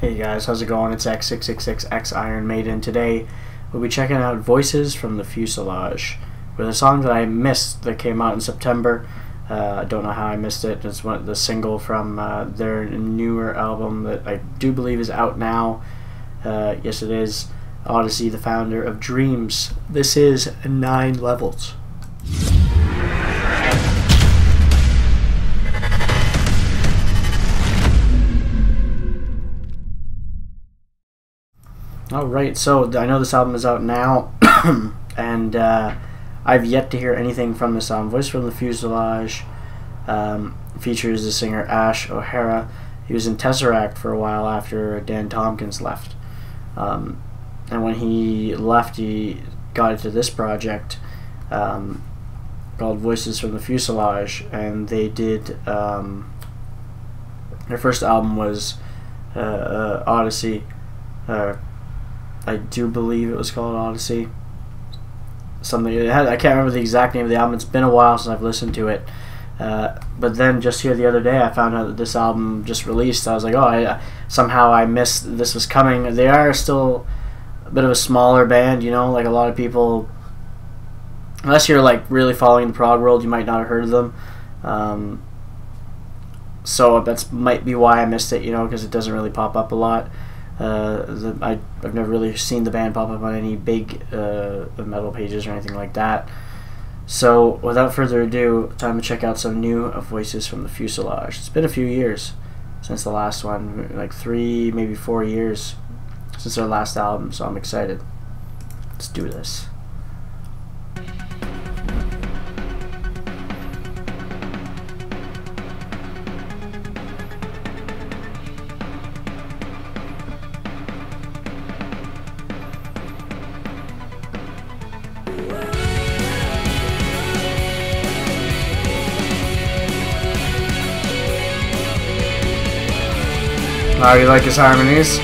Hey guys, how's it going? It's X666X Iron Maiden. Today we'll be checking out Voices from the Fuselage with a song that I missed that came out in September. I don't know how I missed it. It's the single from their newer album that I do believe is out now. Yes it is. Odyssey, the founder of Dreams. This is 9 levels. Alright, so I know this album is out now, and I've yet to hear anything from this album. Voice from the Fuselage features the singer Ash O'Hara. He was in Tesseract for a while after Dan Tompkins left. And when he left, he got into this project called Voices from the Fuselage, and they did, their first album was Odyssey. I do believe it was called Odyssey. Something it had, I can't remember the exact name of the album. It's been a while since I've listened to it. But then just here the other day, I found out that this album just released. I was like, oh, somehow I missed this was coming. They are still a bit of a smaller band, you know. Like a lot of people, unless you're like really following the prog world, you might not have heard of them. So that's might be why I missed it, you know, because it doesn't really pop up a lot. I've never really seen the band pop up on any big metal pages or anything like that. So without further ado, time to check out some new Voices from the Fuselage. It's been a few years since the last one, like 3, maybe 4 years since their last album, so I'm excited. Let's do this. Oh, you like his harmonies?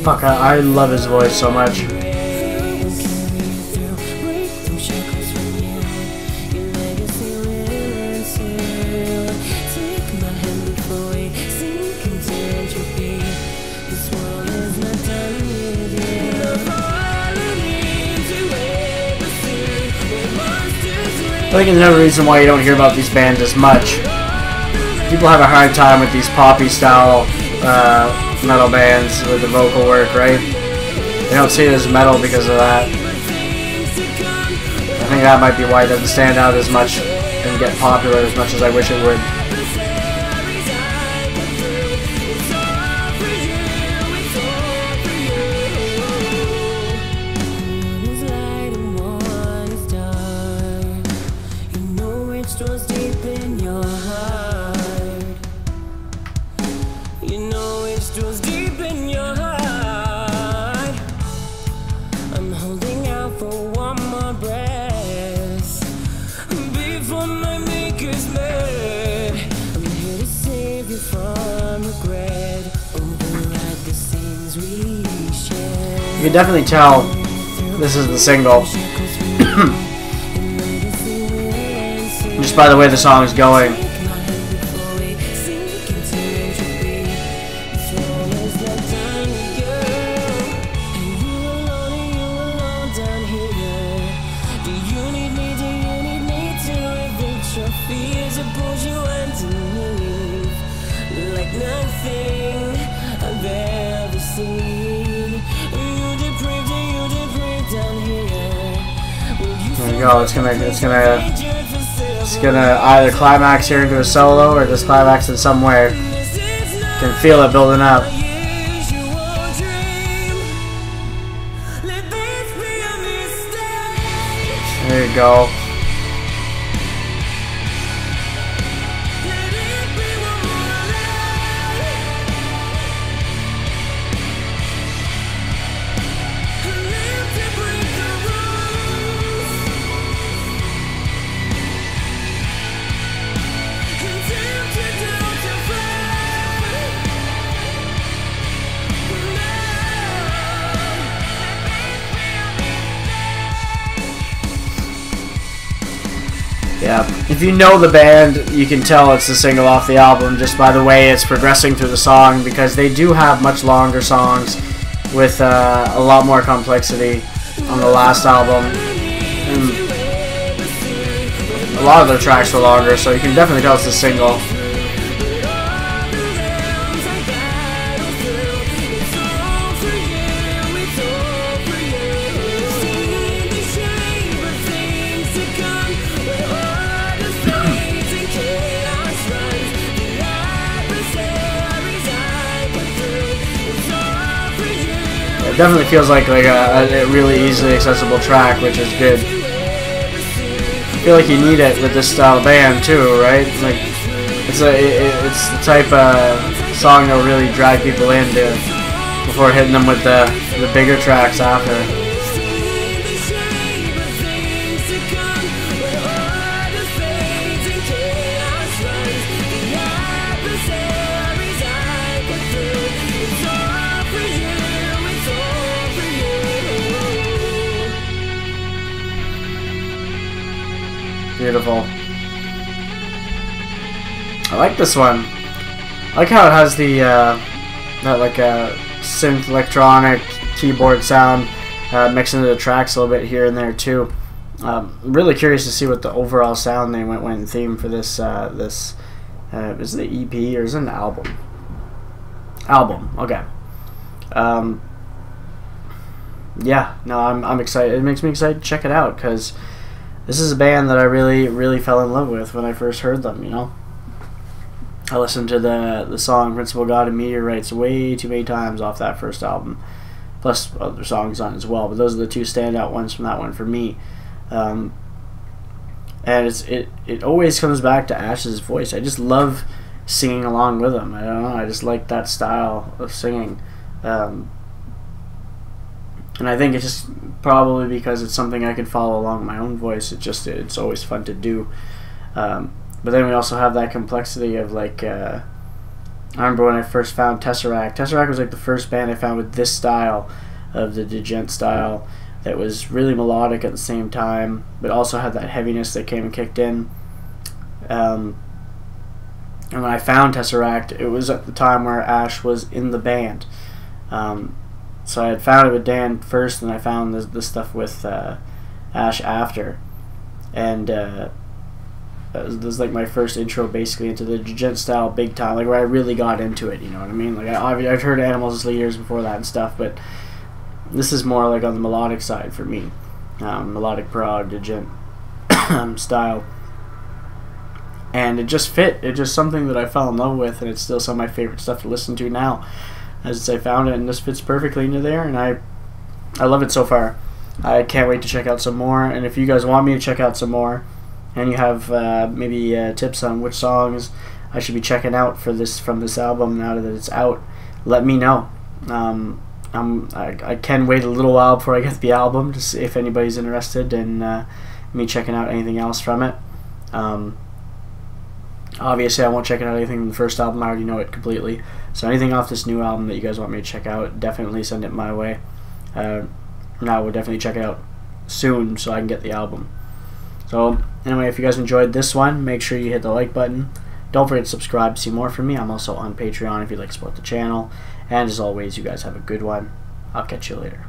Fuck, I love his voice so much. I think another reason why you don't hear about these bands as much, people have a hard time with these poppy style metal bands with the vocal work, right? They don't see it as metal because of that. I think that might be why it doesn't stand out as much and get popular as much as I wish it would. You can definitely tell this is the single just by the way the song is going. There we go. It's gonna either climax here into a solo or just climax in somewhere. Can feel it building up. There you go. Yeah, if you know the band, you can tell it's a single off the album just by the way it's progressing through the song, because they do have much longer songs with a lot more complexity on the last album. And a lot of their tracks were longer, so you can definitely tell it's a single. It definitely feels like a really easily accessible track, which is good. I feel like you need it with this style of band too, right? Like it's the type of song that will really drag people into before hitting them with the bigger tracks after. Beautiful. I like this one. I like how it has the that like a synth electronic keyboard sound mixed into the tracks a little bit here and there too. I'm really curious to see what the overall sound they went in theme for this is it the EP or is it an album? Album. Okay. Yeah. No, I'm excited. It makes me excited to check it out because this is a band that I really fell in love with when I first heard them, you know. I listened to the song Principal God and Meteorites way too many times off that first album. Plus other songs on it as well, but those are the two standout ones from that one for me. And it always comes back to Ash's voice. I just love singing along with him. I don't know, I just like that style of singing. And I think it's just probably because it's something I can follow along my own voice. It's always fun to do. But then we also have that complexity of like I remember when I first found Tesseract. Tesseract was like the first band I found with this style of the djent style that was really melodic at the same time, but also had that heaviness that came and kicked in. And when I found Tesseract, it was at the time where Ash was in the band. So I had found it with Dan first, and I found this stuff with Ash after. And this was like my first intro basically into the djent style big time, like where I really got into it, you know what I mean? Like I've heard Animals as Leaders before that and stuff, but this is more like on the melodic side for me. Melodic prog, djent style. And it just fit. It's just something that I fell in love with, and it's still some of my favorite stuff to listen to now. As I found it, and this fits perfectly into there, and I love it so far. I can't wait to check out some more, and if you guys want me to check out some more, and you have maybe tips on which songs I should be checking out from this album now that it's out, let me know. I can wait a little while before I get the album to see if anybody's interested in me checking out anything else from it. Obviously, I won't check out anything from the first album. I already know it completely. So anything off this new album that you guys want me to check out, definitely send it my way. I will definitely check it out soon so I can get the album. So anyway, if you guys enjoyed this one, make sure you hit the like button. Don't forget to subscribe to see more from me. I'm also on Patreon if you'd like to support the channel. And as always, you guys have a good one. I'll catch you later.